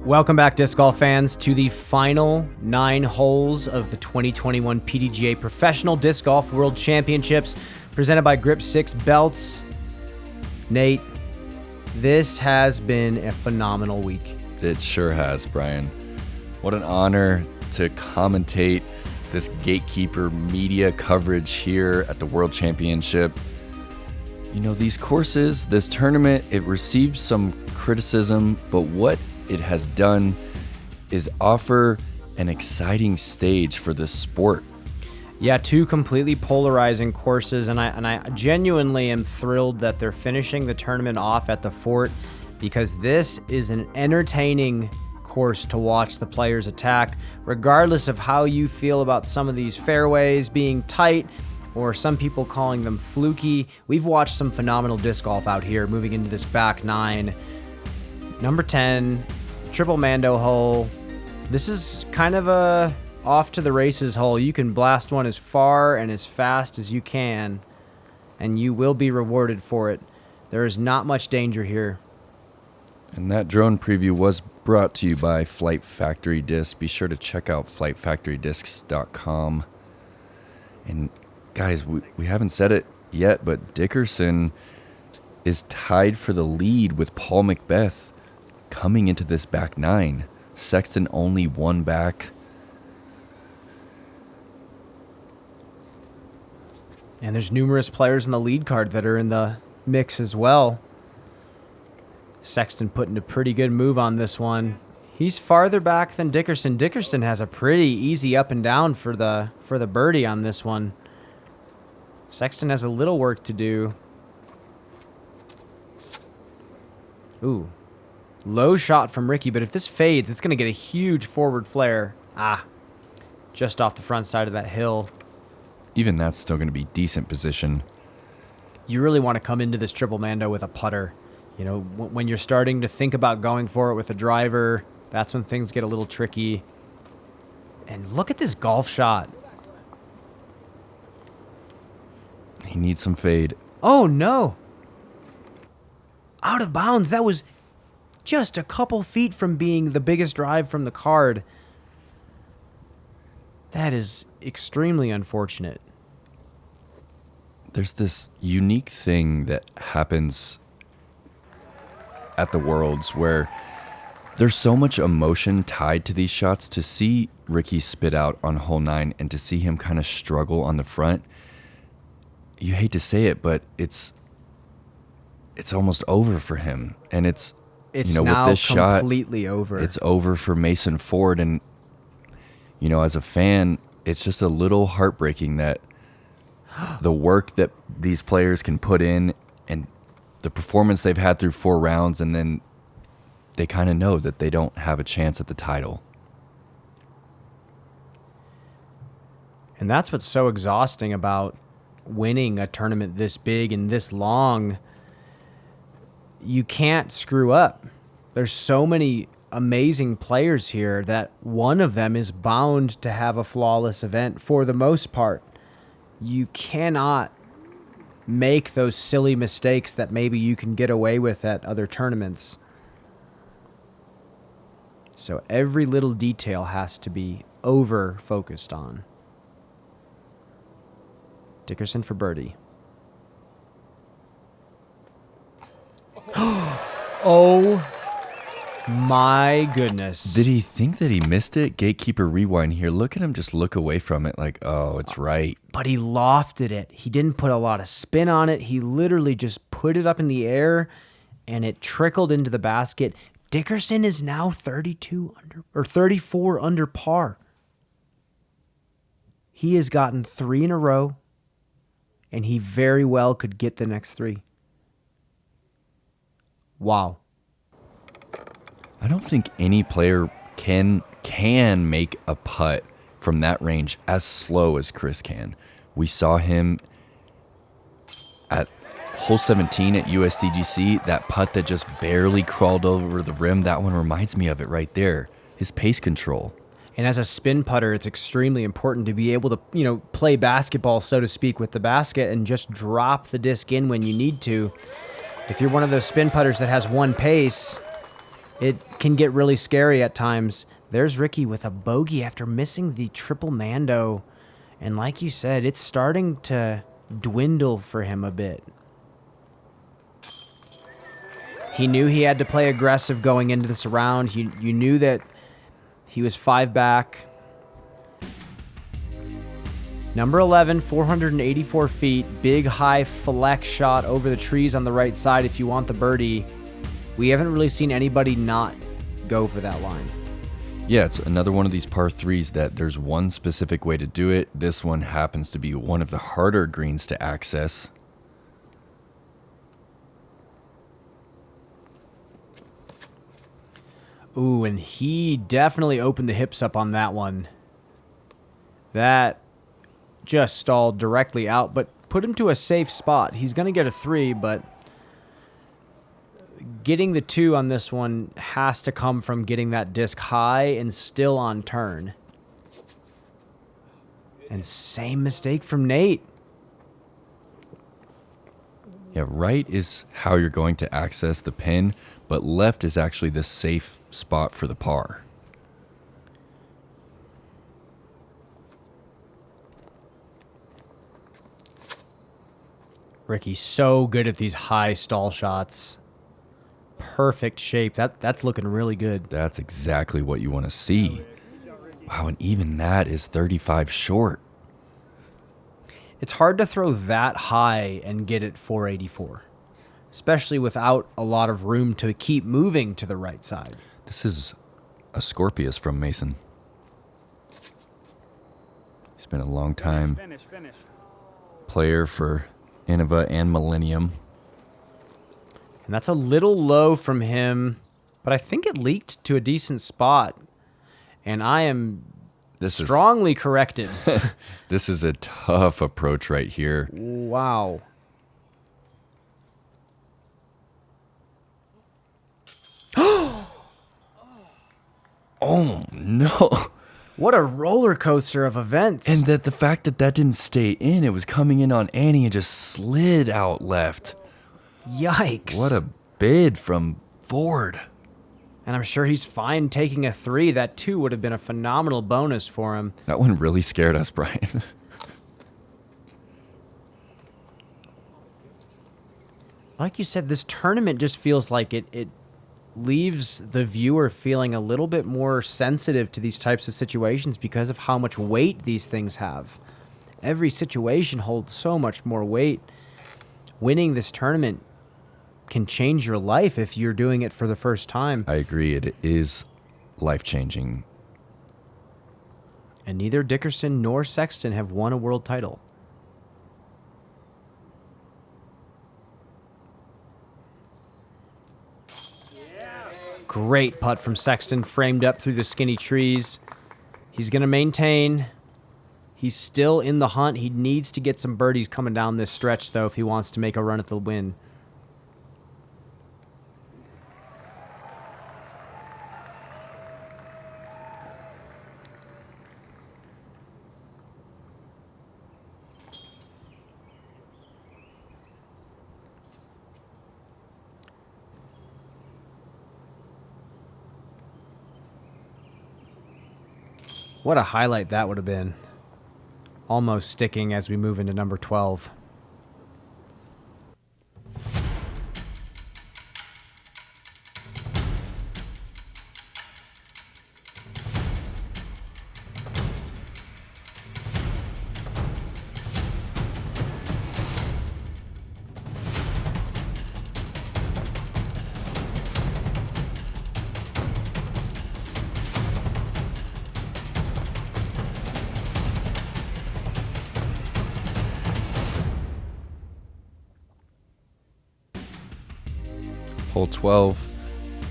Welcome back, disc golf fans, to the final 9 holes of the 2021 PDGA Professional Disc Golf World Championships, presented by Grip 6 Belts. Nate, this has been a phenomenal week. It sure has, Brian. What an honor to commentate this Gatekeeper media coverage here at the World Championship. You know, these courses, this tournament, it received some criticism, but what it has done is offer an exciting stage for this sport. Yeah, 2 completely polarizing courses, and I genuinely am thrilled that they're finishing the tournament off at the Fort, because this is an entertaining course to watch the players attack, regardless of how you feel about some of these fairways being tight or some people calling them fluky. We've watched some phenomenal disc golf out here moving into this back 9. Number 10, triple Mando hole. This is kind of a off to the races hole. You can blast one as far and as fast as you can, and you will be rewarded for it. There is not much danger here. And that drone preview was brought to you by Flight Factory Discs. Be sure to check out flightfactorydiscs.com. And guys, we haven't said it yet, but Dickerson is tied for the lead with Paul Macbeth coming into this back 9. Sexton only 1 back. And there's numerous players in the lead card that are in the mix as well. Sexton putting a pretty good move on this one. He's farther back than Dickerson. Dickerson has a pretty easy up and down for the birdie on this one. Sexton has a little work to do. Ooh. Low shot from Ricky, but if this fades, it's going to get a huge forward flare. Just off the front side of that hill. Even that's still going to be decent position. You really want to come into this triple Mando with a putter. You know, when you're starting to think about going for it with a driver, that's when things get a little tricky. And look at this golf shot. He needs some fade. Oh, no. Out of bounds. That was just a couple feet from being the biggest drive from the card. That is extremely unfortunate. There's this unique thing that happens at the Worlds where there's so much emotion tied to these shots. To see Ricky spit out on hole 9 and to see him kind of struggle on the front, you hate to say it, but it's almost over for him. And it's you know, now with this completely shot, over. It's over for Mason Ford. And, you know, as a fan, it's just a little heartbreaking that the work that these players can put in and the performance they've had through 4 rounds, and then they kind of know that they don't have a chance at the title. And that's what's so exhausting about winning a tournament this big and this long. You can't screw up. There's so many amazing players here that one of them is bound to have a flawless event for the most part. You cannot make those silly mistakes that maybe you can get away with at other tournaments. So every little detail has to be over-focused on. Dickerson for birdie. Oh my goodness. Did he think that he missed it? Gatekeeper rewind here. Look at him just look away from it like, oh, it's right. But he lofted it. He didn't put a lot of spin on it. He literally just put it up in the air and it trickled into the basket. Dickerson is now 32 under or 34 under par. He has gotten 3 in a row, and he very well could get the next 3. Wow. I don't think any player can make a putt from that range as slow as Chris can. We saw him at hole 17 at USDGC, that putt that just barely crawled over the rim. That one reminds me of it right there. His pace control. And as a spin putter, it's extremely important to be able to, you know, play basketball, so to speak, with the basket and just drop the disc in when you need to. If you're one of those spin putters that has one pace, it can get really scary at times. There's Ricky with a bogey after missing the triple Mando. And like you said, it's starting to dwindle for him a bit. He knew he had to play aggressive going into this round. You knew that he was 5 back. Number 11, 484 feet. Big, high flex shot over the trees on the right side if you want the birdie. We haven't really seen anybody not go for that line. Yeah, it's another one of these par 3s that there's one specific way to do it. This one happens to be one of the harder greens to access. Ooh, and he definitely opened the hips up on that one. That just stalled directly out, but put him to a safe spot. He's going to get a 3, but getting the 2 on this one has to come from getting that disc high and still on turn. And same mistake from Nate. Yeah, right is how you're going to access the pin, but left is actually the safe spot for the par. Ricky's so good at these high stall shots. Perfect shape. That's looking really good. That's exactly what you want to see. Wow, and even that is 35 short. It's hard to throw that high and get it 484, especially without a lot of room to keep moving to the right side. This is a Scorpius from Mason. He's been a long time player for Innova and Millennium. And that's a little low from him, but I think it leaked to a decent spot. And I am strongly corrected. This is a tough approach right here. Wow. Oh, no. What a roller coaster of events. And the fact that didn't stay in, it was coming in on Annie and just slid out left. Yikes. What a bid from Ford. And I'm sure he's fine taking a 3. That 2 would have been a phenomenal bonus for him. That one really scared us, Brian. Like you said, this tournament just feels like it leaves the viewer feeling a little bit more sensitive to these types of situations because of how much weight these things have. Every situation holds so much more weight. Winning this tournament can change your life if you're doing it for the first time. I agree. It is life-changing. And neither Dickerson nor Sexton have won a world title. Great putt from Sexton, framed up through the skinny trees. He's going to maintain. He's still in the hunt. He needs to get some birdies coming down this stretch, though, if he wants to make a run at the win. What a highlight that would have been. Almost sticking as we move into number 12. Hole 12,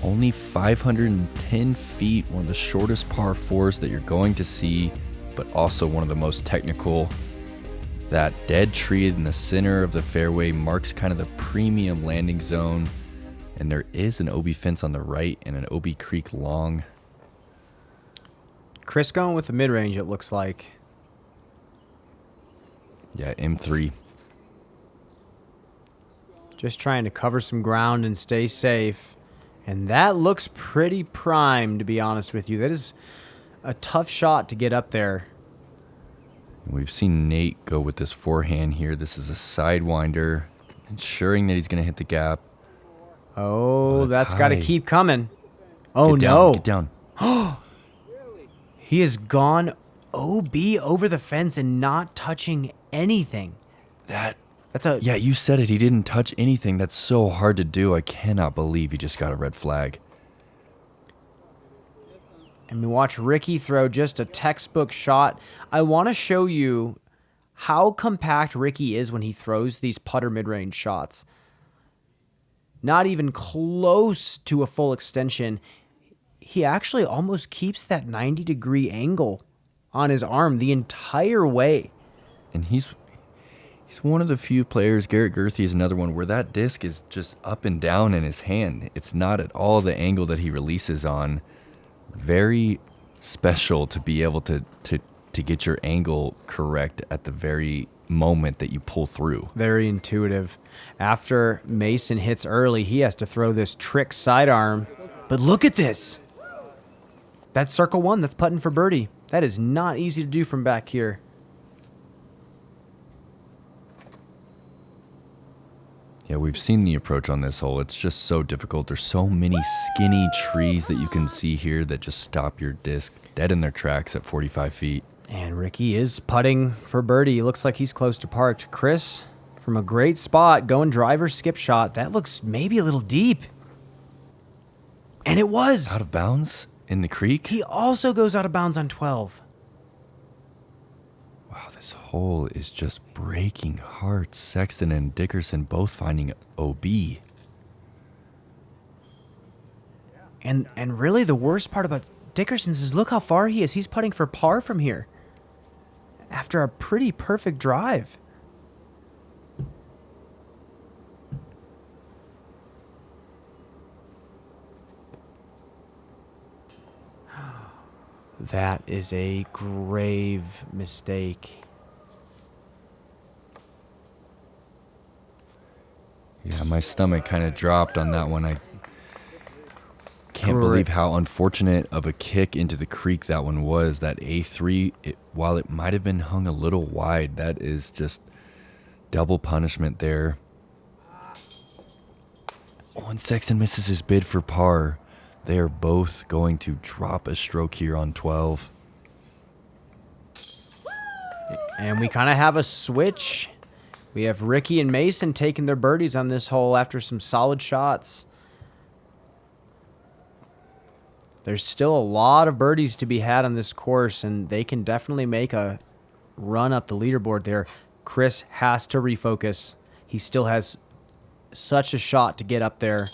only 510 feet, one of the shortest par 4s that you're going to see, but also one of the most technical. That dead tree in the center of the fairway marks kind of the premium landing zone, and there is an OB fence on the right and an OB creek long. Chris going with the mid-range, it looks like. Yeah, M3. Just trying to cover some ground and stay safe. And that looks pretty prime, to be honest with you. That is a tough shot to get up there. We've seen Nate go with this forehand here. This is a sidewinder, ensuring that he's going to hit the gap. Oh, that's got to keep coming. Oh, Get down. He has gone OB over the fence and not touching anything. Yeah, you said it. He didn't touch anything. That's so hard to do. I cannot believe he just got a red flag. And we watch Ricky throw just a textbook shot. I want to show you how compact Ricky is when he throws these putter mid-range shots. Not even close to a full extension. He actually almost keeps that 90-degree angle on his arm the entire way. And he's one of the few players, Garrett Gerthy is another one, where that disc is just up and down in his hand. It's not at all the angle that he releases on. Very special to be able to get your angle correct at the very moment that you pull through. Very intuitive. After Mason hits early, he has to throw this trick sidearm. But look at this. That's circle one. That's putting for birdie. That is not easy to do from back here. Yeah, we've seen the approach on this hole. It's just so difficult. There's so many skinny trees that you can see here that just stop your disc dead in their tracks at 45 feet. And Ricky is putting for birdie. He looks like he's close to parked. Chris, from a great spot, going driver skip shot. That looks maybe a little deep. And it was. Out of bounds in the creek? He also goes out of bounds on 12. Wow, this hole is just breaking hearts. Sexton and Dickerson both finding OB. And really the worst part about Dickerson's is look how far he is. He's putting for par from here after a pretty perfect drive. That is a grave mistake. Yeah, my stomach kind of dropped on that one. I can't believe how unfortunate of a kick into the creek that one was. That A3, while it might have been hung a little wide, that is just double punishment there. Oh, and Sexton misses his bid for par. They are both going to drop a stroke here on 12. And we kind of have a switch. We have Ricky and Mason taking their birdies on this hole after some solid shots. There's still a lot of birdies to be had on this course, and they can definitely make a run up the leaderboard there. Chris has to refocus. He still has such a shot to get up there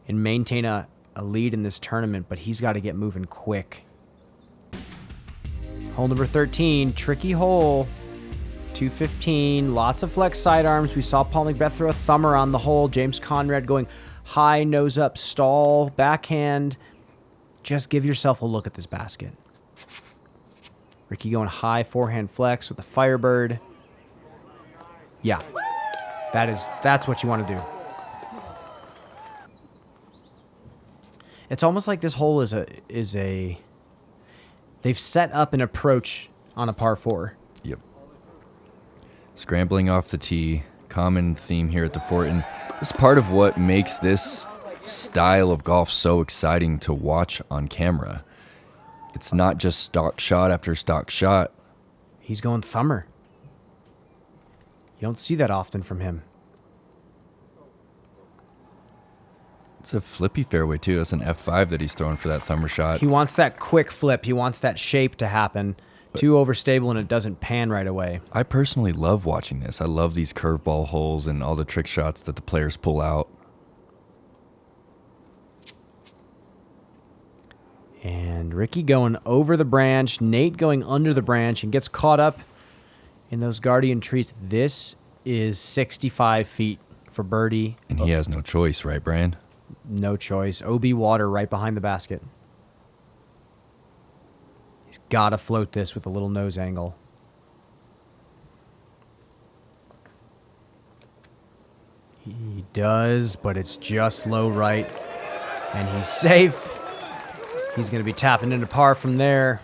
and maintain a lead in this tournament, but he's got to get moving quick. Hole number 13, tricky hole. 215, lots of flex sidearms. We saw Paul McBeth throw a thumber on the hole. James Conrad going high, nose up, stall, backhand. Just give yourself a look at this basket. Ricky going high, forehand flex with a Firebird. Yeah, that's what you want to do. It's almost like this hole is a they've set up an approach on a par 4. Yep. Scrambling off the tee, common theme here at the fort, and this is part of what makes this style of golf so exciting to watch on camera. It's not just stock shot after stock shot. He's going thumber. You don't see that often from him. It's a flippy fairway too. That's an F5 that he's throwing for that thumber shot. He wants that quick flip. He wants that shape to happen. Too overstable and it doesn't pan right away. I personally love watching this. I love these curveball holes and all the trick shots that the players pull out. And Ricky going over the branch, Nate going under the branch and gets caught up in those guardian trees. This is 65 feet for birdie. And he has no choice, right, Brian? No choice. OB water right behind the basket. He's got to float this with a little nose angle. He does, but it's just low right. And he's safe. He's going to be tapping into par from there.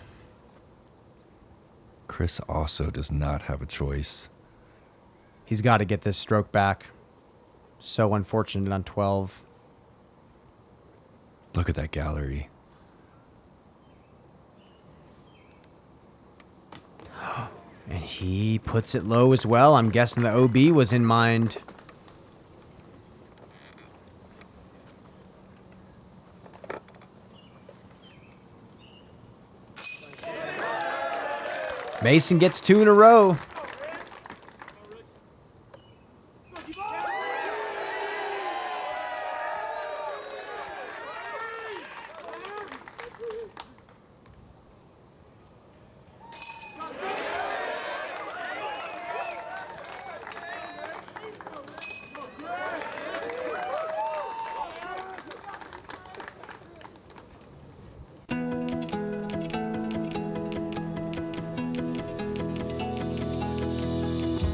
Chris also does not have a choice. He's got to get this stroke back. So unfortunate on 12. Look at that gallery. And he puts it low as well. I'm guessing the OB was in mind. Mason gets 2 in a row.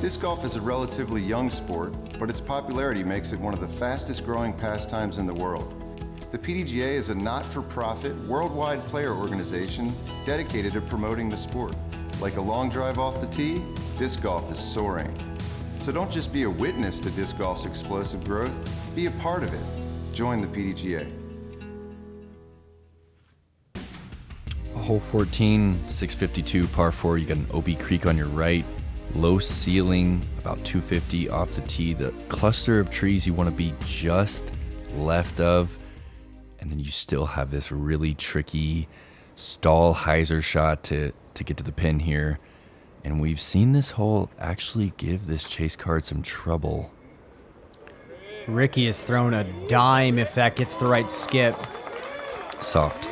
Disc golf is a relatively young sport, but its popularity makes it one of the fastest growing pastimes in the world. The PDGA is a not-for-profit, worldwide player organization dedicated to promoting the sport. Like a long drive off the tee, disc golf is soaring. So don't just be a witness to disc golf's explosive growth, be a part of it. Join the PDGA. Hole 14, 652 par 4. You got an OB creek on your right. Low ceiling, about 250 off the tee. The cluster of trees you want to be just left of. And then you still have this really tricky stall hyzer shot to get to the pin here. And we've seen this hole actually give this chase card some trouble. Ricky has thrown a dime if that gets the right skip. Soft.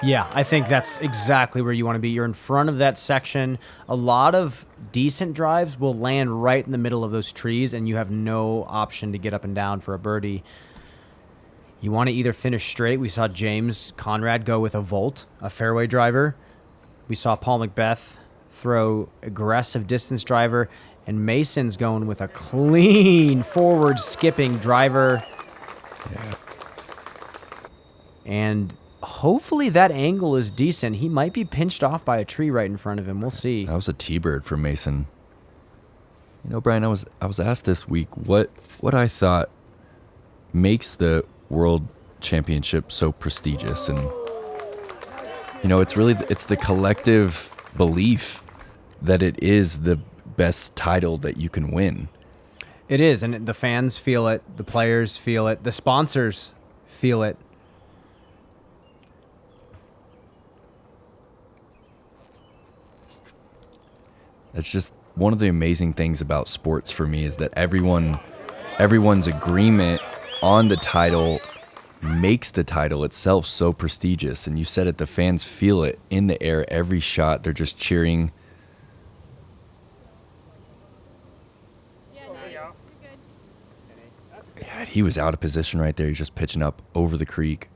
Yeah, I think that's exactly where you want to be. You're in front of that section. A lot of decent drives will land right in the middle of those trees, and you have no option to get up and down for a birdie. You want to either finish straight. We saw James Conrad go with a volt, a fairway driver. We saw Paul Macbeth throw aggressive distance driver, and Mason's going with a clean forward skipping driver. Yeah. And hopefully that angle is decent. He might be pinched off by a tree right in front of him. We'll see. That was a T-bird for Mason. You know, Brian, I was asked this week what I thought makes the World Championship so prestigious, and you know, it's the collective belief that it is the best title that you can win. It is, and the fans feel it, the players feel it, the sponsors feel it. That's just one of the amazing things about sports for me, is that everyone's agreement on the title makes the title itself so prestigious. And you said it, the fans feel it in the air every shot. They're just cheering. Yeah, he was out of position right there. He's just pitching up over the creek.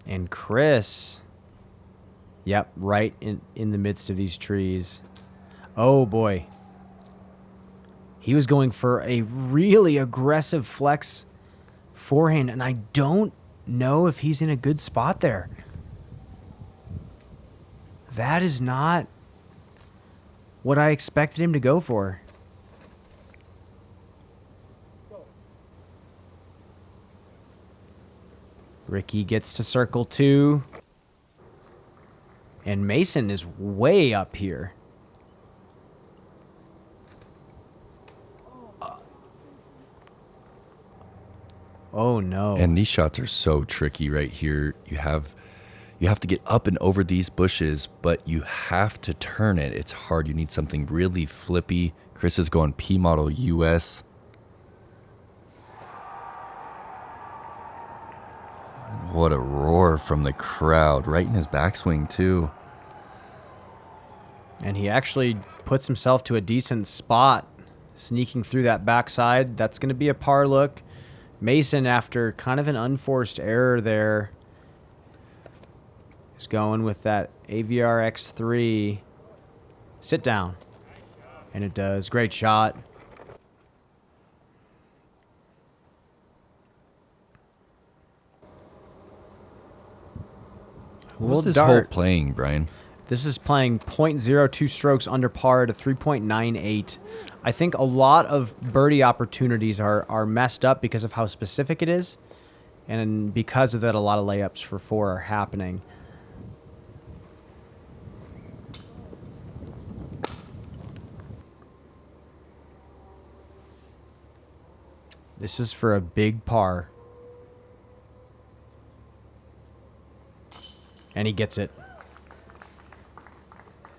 And Chris, yep, right in the midst of these trees. Oh, boy. He was going for a really aggressive flex forehand, and I don't know if he's in a good spot there. That is not what I expected him to go for. Ricky gets to circle 2. And Mason is way up here. Oh no. And these shots are so tricky right here. You have to get up and over these bushes, but you have to turn it. It's hard. You need something really flippy. Chris is going P model US. What a roar from the crowd, right in his backswing too. And he actually puts himself to a decent spot, sneaking through that backside. That's going to be a par look. Mason, after kind of an unforced error there, is going with that AVR X3. Sit down. And it does. Great shot. What's this hole playing, Brian? This is playing .02 strokes under par to 3.98. I think a lot of birdie opportunities are messed up because of how specific it is. And because of that, a lot of layups for 4 are happening. This is for a big par. And he gets it.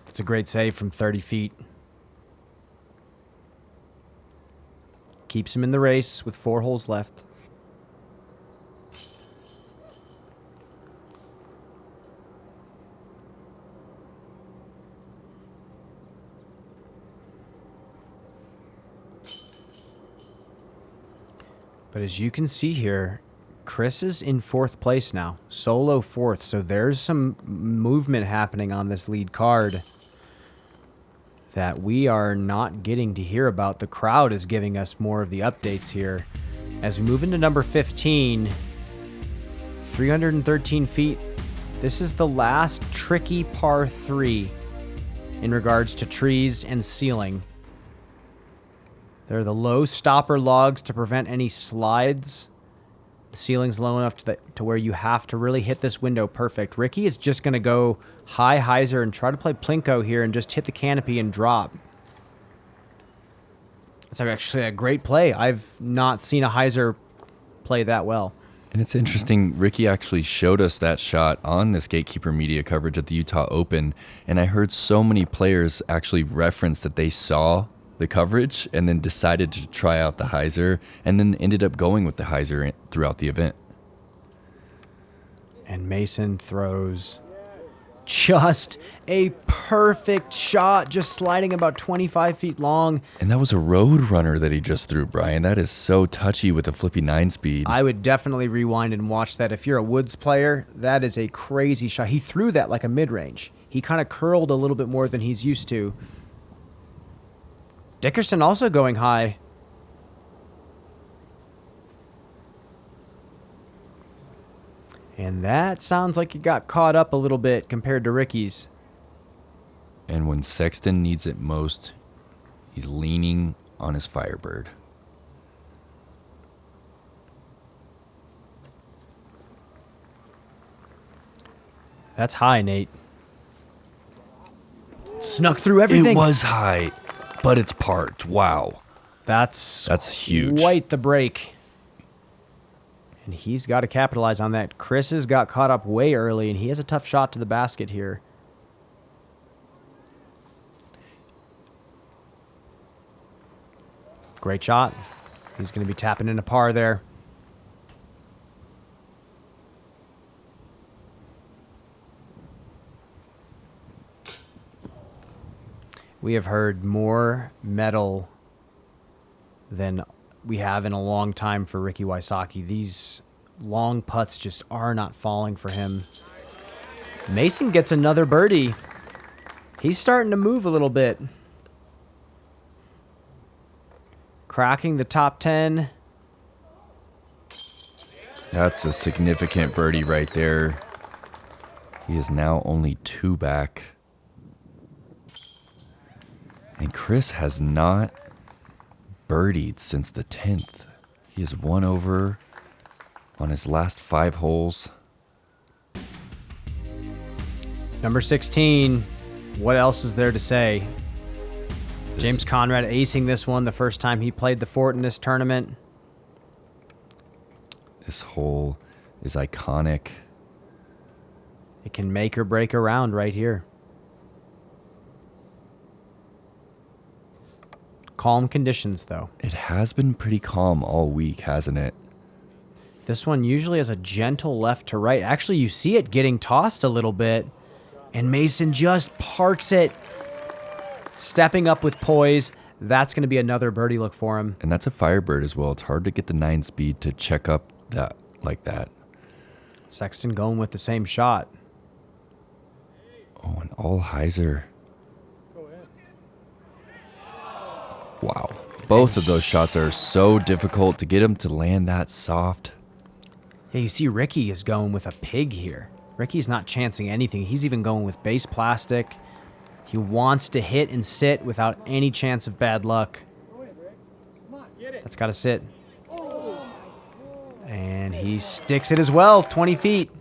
It's a great save from 30 feet. Keeps him in the race with 4 holes left. But as you can see here, Chris is in 4th place now, solo 4th. So there's some movement happening on this lead card that we are not getting to hear about. The crowd is giving us more of the updates here. As we move into number 15, 313 feet. This is the last tricky par 3 in regards to trees and ceiling. They're the low stopper logs to prevent any slides. The ceiling's low enough to where you have to really hit this window perfect. Ricky is just going to go high hyzer and try to play plinko here and just hit the canopy and drop. It's actually a great play. I've not seen a hyzer play that well. And it's interesting, Ricky actually showed us that shot on this Gatekeeper media coverage at the Utah Open, and I heard so many players actually reference that they saw the coverage and then decided to try out the hyzer and then ended up going with the hyzer throughout the event. And Mason throws just a perfect shot, just sliding about 25 feet long. And that was a road runner that he just threw, Brian. That is so touchy with a flippy 9 speed. I would definitely rewind and watch that. If you're a woods player, that is a crazy shot. He threw that like a mid-range. He kind of curled a little bit more than he's used to. Dickerson also going high. And that sounds like he got caught up a little bit compared to Ricky's. And when Sexton needs it most, he's leaning on his Firebird. That's high, Nate. Snuck through everything. It was high, but it's parked. Wow. That's huge. Quite the break. And he's got to capitalize on that. Chris has got caught up way early, and he has a tough shot to the basket here. Great shot. He's going to be tapping into par there. We have heard more metal than we have in a long time for Ricky Wysocki. These long putts just are not falling for him. Mason gets another birdie. He's starting to move a little bit. Cracking the top 10. That's a significant birdie right there. He is now only 2 back. And Chris has not birdied since the 10th. He has 1 over on his last 5 holes. Number 16. What else is there to say? James Conrad acing this one the first time he played the fort in this tournament. This hole is iconic. It can make or break a round right here. Calm conditions, though. It has been pretty calm all week, hasn't it? This one usually has a gentle left to right. Actually, you see it getting tossed a little bit, and Mason just parks it. Stepping up with poise. That's going to be another birdie look for him. And that's a Firebird as well. It's hard to get the 9 speed to check up that like that. Sexton going with the same shot. Oh, and all hyzer. Wow. Both of those shots are so difficult to get him to land that soft. Yeah, you see Ricky is going with a pig here. Ricky's not chancing anything. He's even going with base plastic. He wants to hit and sit without any chance of bad luck. That's got to sit. And he sticks it as well, 20 feet.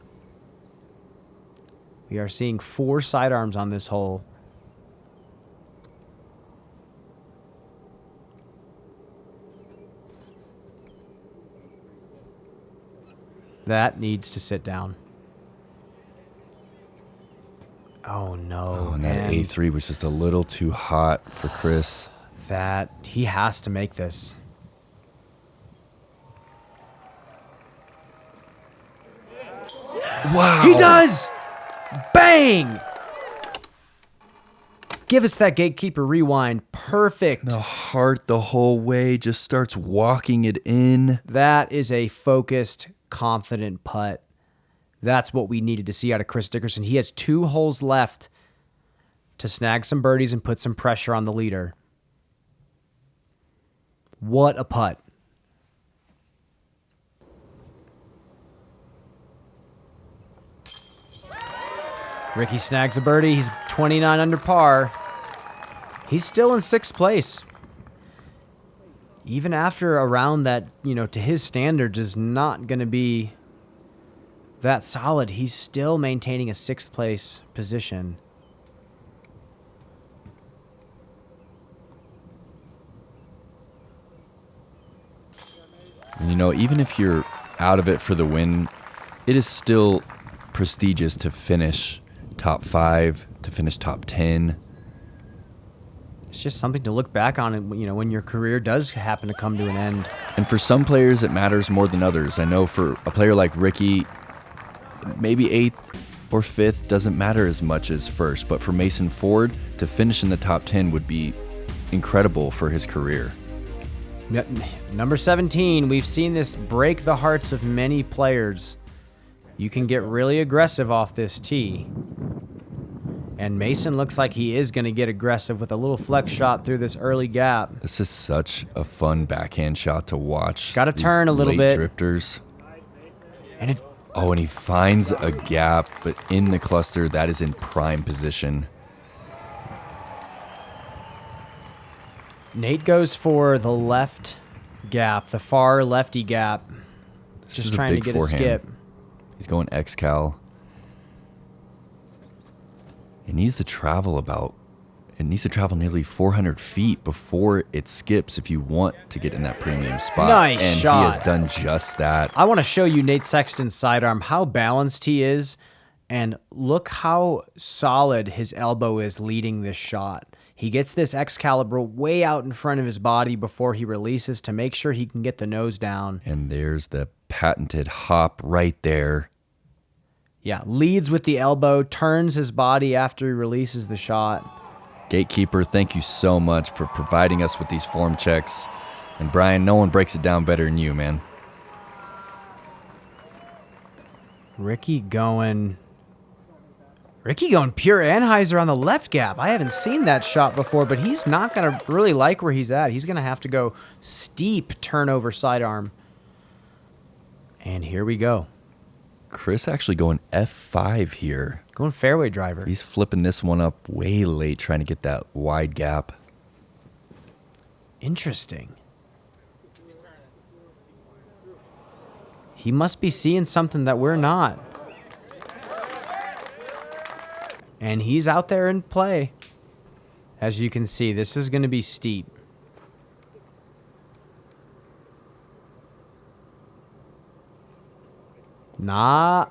We are seeing 4 sidearms on this hole. That needs to sit down. Oh, no. Oh, and that A3 was just a little too hot for Chris. That, he has to make this. Wow. He does! Bang! Give us that Gatekeeper rewind. Perfect. The heart the whole way just starts walking it in. That is a focused, confident putt. That's what we needed to see out of Chris Dickerson. He has 2 holes left to snag some birdies and put some pressure on the leader. What a putt. Ricky snags a birdie. He's 29 under par. He's still in 6th place. Even after a round that, to his standards is not going to be that solid, he's still maintaining a 6th place position. And even if you're out of it for the win, it is still prestigious to finish top 5, to finish top 10. It's just something to look back on, when your career does happen to come to an end. And for some players, it matters more than others. I know for a player like Ricky, maybe 8th or 5th doesn't matter as much as 1st. But for Mason Ford, to finish in the top 10 would be incredible for his career. Number 17, we've seen this break the hearts of many players. You can get really aggressive off this tee. And Mason looks like he is going to get aggressive with a little flex shot through this early gap. This is such a fun backhand shot to watch. Got to turn a little late bit. Drifters. And and he finds a gap, but in the cluster, that is in prime position. Nate goes for the left gap, the far lefty gap. Just trying to get a skip. He's going X-Cal. It needs to travel nearly 400 feet before it skips if you want to get in that premium spot. Nice shot. And he has done just that. I want to show you Nate Sexton's sidearm, how balanced he is, and look how solid his elbow is leading this shot. He gets this Excalibur way out in front of his body before he releases to make sure he can get the nose down. And there's the patented hop right there. Yeah, leads with the elbow, turns his body after he releases the shot. Gatekeeper, thank you so much for providing us with these form checks. And Brian, no one breaks it down better than you, man. Ricky going pure Anheuser on the left gap. I haven't seen that shot before, but he's not going to really like where he's at. He's going to have to go steep turnover sidearm. And here we go. Chris actually going F5 here. Going fairway driver. He's flipping this one up way late, trying to get that wide gap. Interesting. He must be seeing something that we're not. And he's out there in play. As you can see, this is going to be steep. Nah.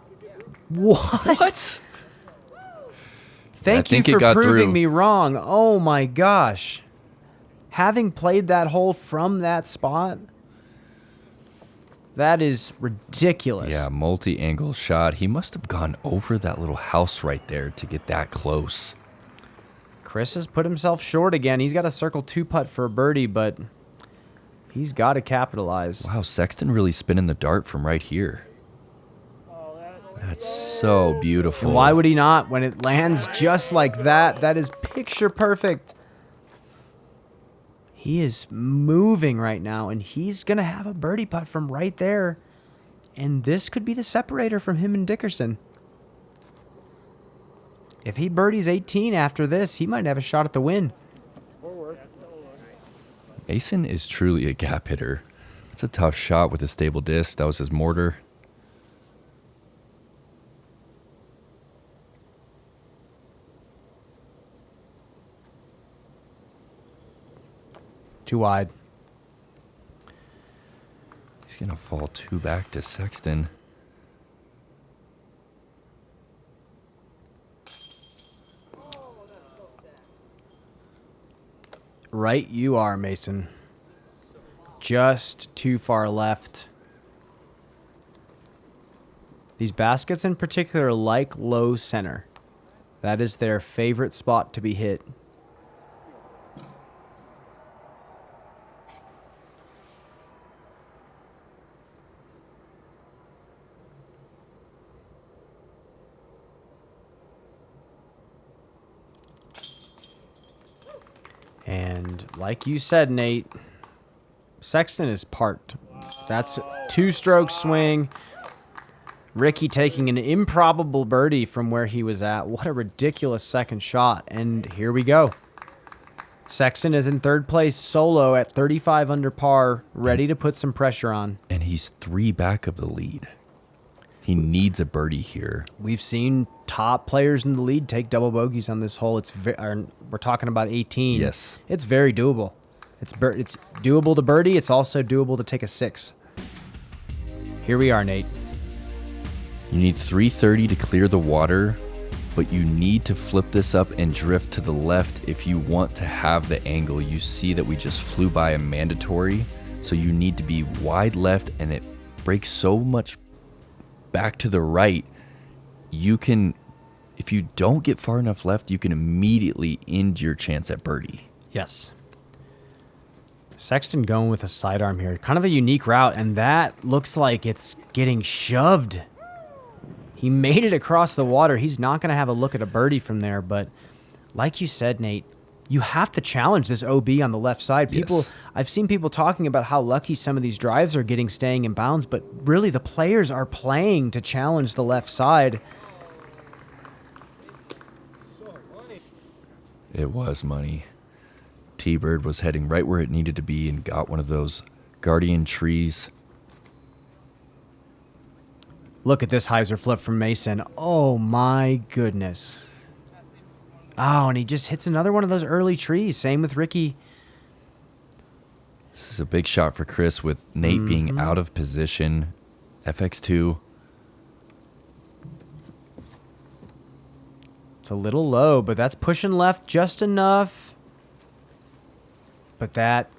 What? Thank you for proving me wrong. Oh my gosh. Having played that hole from that spot, that is ridiculous. Yeah, multi-angle shot. He must have gone over that little house right there to get that close. Chris has put himself short again. He's got a circle 2 putt for a birdie, but he's got to capitalize. Wow, Sexton really spinning the dart from right here. That's so beautiful. And why would he not? When it lands just like that, that is picture perfect. He is moving right now, and he's going to have a birdie putt from right there. And this could be the separator from him and Dickerson. If he birdies 18 after this, he might have a shot at the win. Mason is truly a gap hitter. It's a tough shot with a stable disc. That was his mortar. Too wide. He's going to fall 2 back to Sexton. Right you are, Mason. Just too far left. These baskets in particular like low center. That is their favorite spot to be hit. And like you said, Nate, Sexton is parked. That's 2-stroke swing. Ricky taking an improbable birdie from where he was at. What a ridiculous second shot. And here we go. Sexton is in third place solo at 35 under par, ready to put some pressure on. And he's 3 back of the lead. He needs a birdie here. We've seen top players in the lead take double bogeys on this hole. We're talking about 18. Yes. It's very doable. It's doable to birdie. It's also doable to take a 6. Here we are, Nate. You need 330 to clear the water, but you need to flip this up and drift to the left if you want to have the angle. You see that we just flew by a mandatory, so you need to be wide left, and it breaks so much back to the right. You can, if you don't get far enough left, you can immediately end your chance at birdie. Yes. Sexton going with a sidearm here. Kind of a unique route, and that looks like it's getting shoved. He made it across the water. He's not going to have a look at a birdie from there, but like you said, Nate, you have to challenge this OB on the left side. Yes. I've seen people talking about how lucky some of these drives are getting staying in bounds, but really the players are playing to challenge the left side. It was money. T-Bird was heading right where it needed to be and got one of those guardian trees. Look at this hyzer flip from Mason. Oh my goodness. Oh, and he just hits another one of those early trees. Same with Ricky. This is a big shot for Chris with Nate being out of position. FX2. It's a little low, but that's pushing left just enough. But that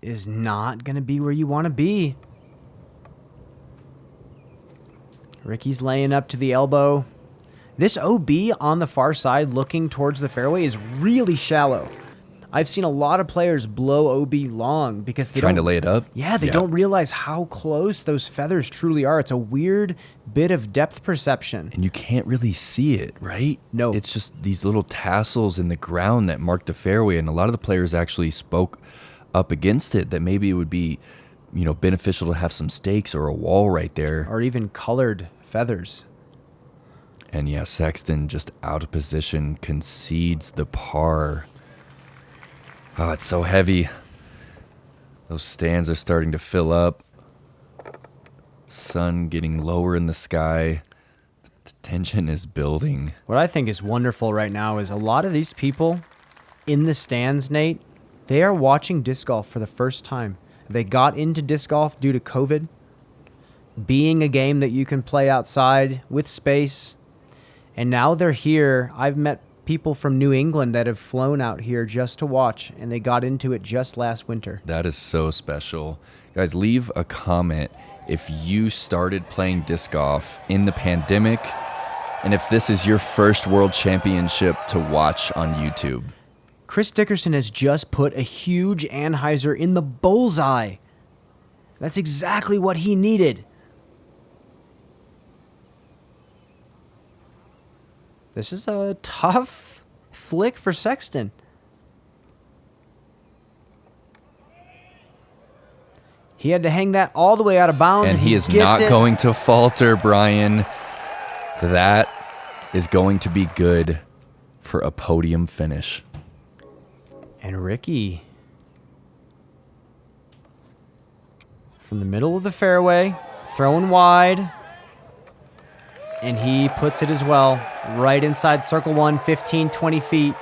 is not going to be where you want to be. Ricky's laying up to the elbow. This OB on the far side looking towards the fairway is really shallow. I've seen a lot of players blow OB long because they Trying to lay it up? Yeah, they don't realize how close those feathers truly are. It's a weird bit of depth perception. And you can't really see it, right? No. It's just these little tassels in the ground that mark the fairway, and a lot of the players actually spoke up against it, that maybe it would be, beneficial to have some stakes or a wall right there. Or even colored feathers. And yeah, Sexton just out of position, concedes the par. Oh, it's so heavy. Those stands are starting to fill up. Sun getting lower in the sky. The tension is building. What I think is wonderful right now is a lot of these people in the stands, Nate, they are watching disc golf for the first time. They got into disc golf due to COVID, being a game that you can play outside with space. And now they're here. I've met people from New England that have flown out here just to watch, and they got into it just last winter. That is so special. Guys, leave a comment if you started playing disc golf in the pandemic, and if this is your first world championship to watch on YouTube. Chris Dickerson has just put a huge anhyzer in the bullseye. That's exactly what he needed. This is a tough flick for Sexton. He had to hang that all the way out of bounds. And he is not going to falter, Brian. That is going to be good for a podium finish. And Ricky, from the middle of the fairway, throwing wide. And he puts it as well, right inside circle one, 15, 20 feet.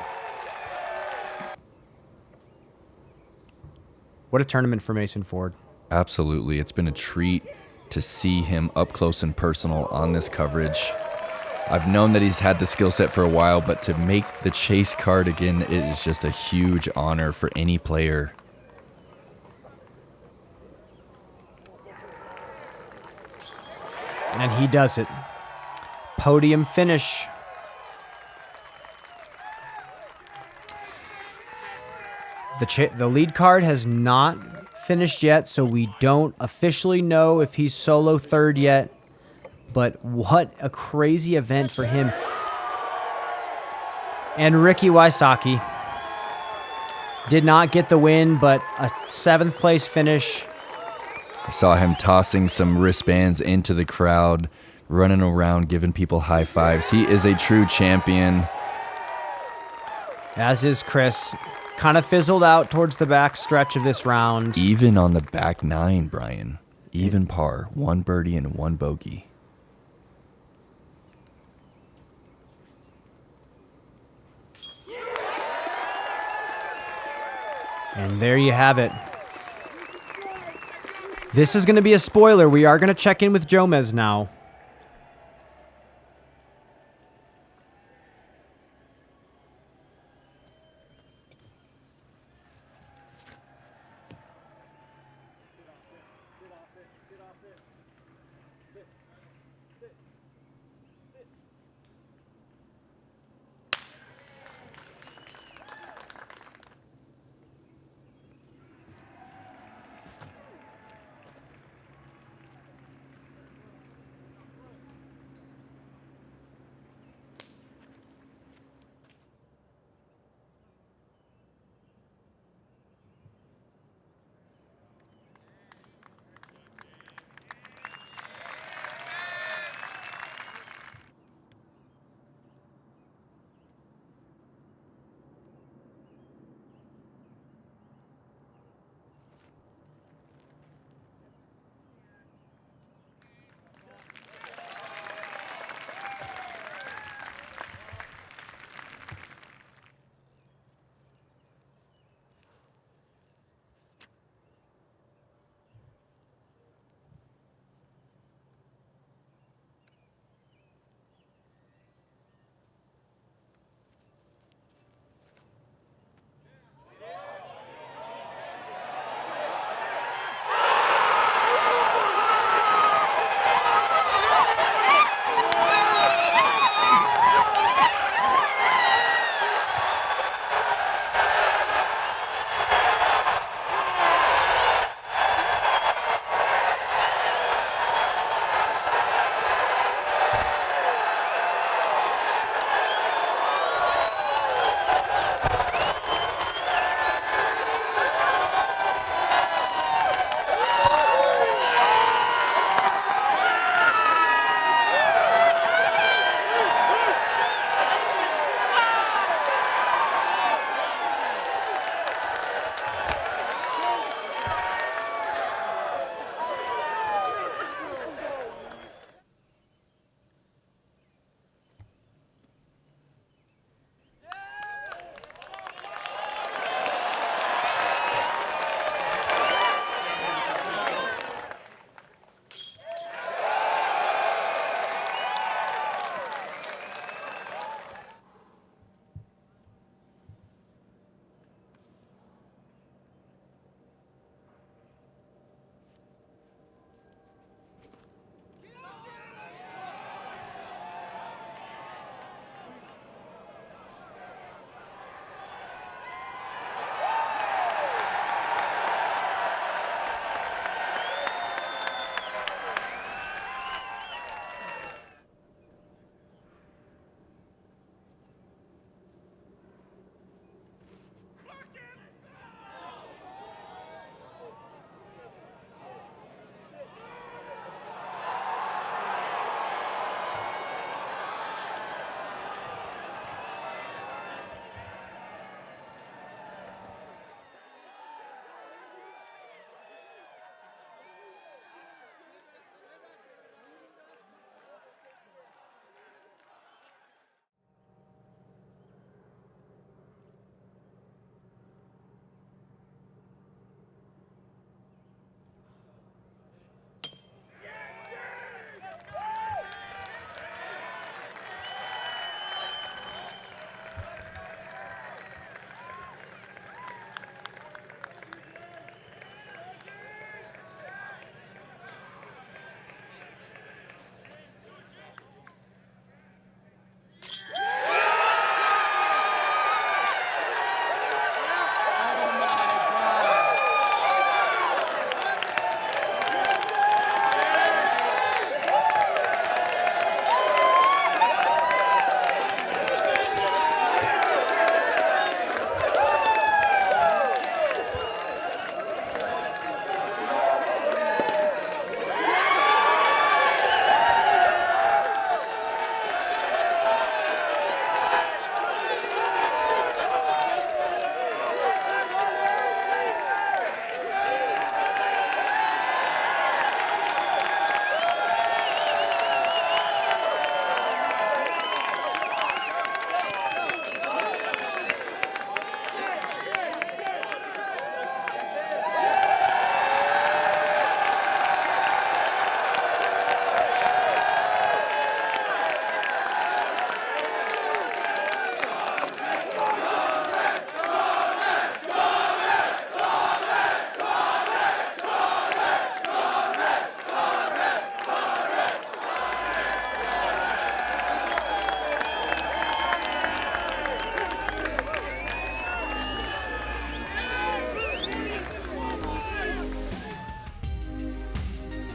What a tournament for Mason Ford. Absolutely. It's been a treat to see him up close and personal on this coverage. I've known that he's had the skill set for a while, but to make the chase card again, it is just a huge honor for any player. And he does it. Podium finish. The lead card has not finished yet, so we don't officially know if he's solo third yet. But what a crazy event for him. And Ricky Wysocki did not get the win, but a 7th place finish. I saw him tossing some wristbands into the crowd, running around, giving people high fives. He is a true champion. As is Chris. Kind of fizzled out towards the back stretch of this round. Even on the back 9, Brian. Even par. 1 birdie and 1 bogey. And there you have it. This is going to be a spoiler. We are going to check in with Jomez now.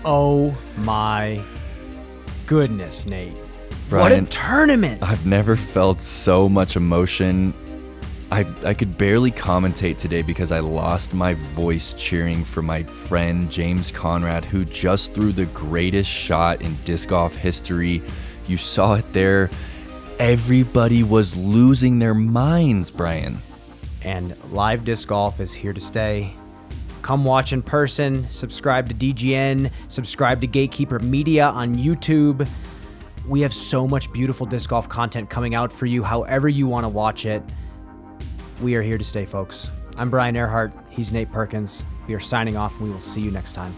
Oh my goodness, Nate. What Brian, a tournament. I've never felt so much emotion. I could barely commentate today because I lost my voice cheering for my friend James Conrad, who just threw the greatest shot in disc golf history. You saw it there. Everybody was losing their minds, Brian. And live disc golf is here to stay. Come watch in person, subscribe to DGN, subscribe to Gatekeeper Media on YouTube. We have so much beautiful disc golf content coming out for you, however you want to watch it. We are here to stay, folks. I'm Brian Earhart. He's Nate Perkins. We are signing off, and we will see you next time.